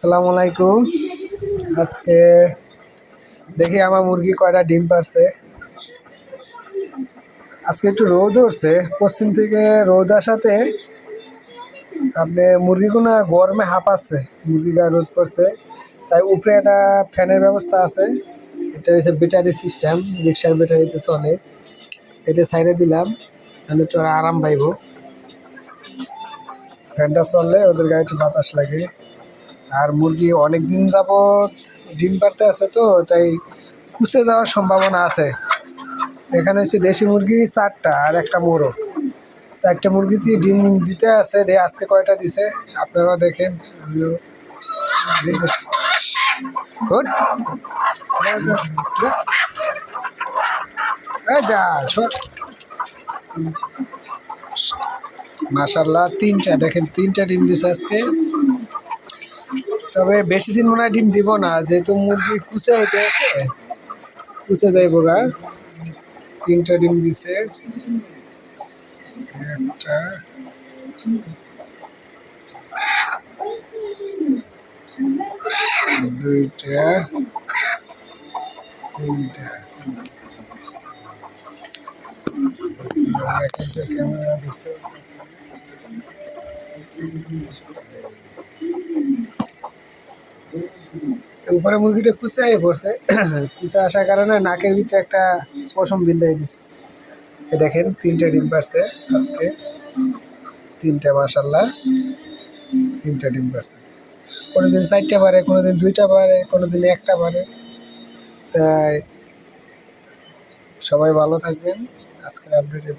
আসসালামু আলাইকুম। আজকে দেখি আমার মুরগি কয়টা ডিম পারছে। আজকে একটু রোদ উঠছে, পশ্চিম থেকে রোদ আসাতে আপনি মুরগিগুলো গরমে হাঁপাচ্ছে। মুরগি গায়ে রোদ পড়ছে, তাই উপরে একটা ফ্যানের ব্যবস্থা আছে। এটা হচ্ছে ব্যাটারি সিস্টেম, রিক্সার ব্যাটারিতে চলে। এটা সাইডে দিলাম, তাহলে একটু আরাম পাইব। ফ্যানটা চললে ওদের গায়ে একটু বাতাস লাগে। আর মুরগি অনেক দিন যাবৎ ডিম পাড়তে আছে, তো তাই কুচে যাওয়ার সম্ভাবনা আছে। এখানে হচ্ছে দেশি মুরগি 4টা আর একটা মোরগ। 4টে মুরগি দিয়ে ডিম দিতে আছে। আজকে কয়টা দিছে আপনারা দেখেন। আমিও গুড। যা মাশাল্লাহ, 3টা দেখেন, 3টা ডিম দিছে আজকে। তবে বেশি দিন মনে হয় ডিম দিব না, যেহেতু মুরগি কুচে হইতে আছে, কুচে যাইব গা। 3টা ডিম দিছে, একটা দুইটা তিনটা। ক্যামেরা দেখতে উপরে মুরগিটা কুচাই পড়ছে। কুচা আসার কারণে নাকের ভিতরে একটা পশম বিন্দাই দিচ্ছে। দেখেন 3টা ডিম পারছে আজকে। 3টা মাশাল্লাহ, 3টা ডিম পারছে। কোনোদিন 4টা পারে, কোনোদিন 2টা পারে, কোনোদিন 1টা পারে। তাই সবাই ভালো থাকবেন। আজকের আপডেট এ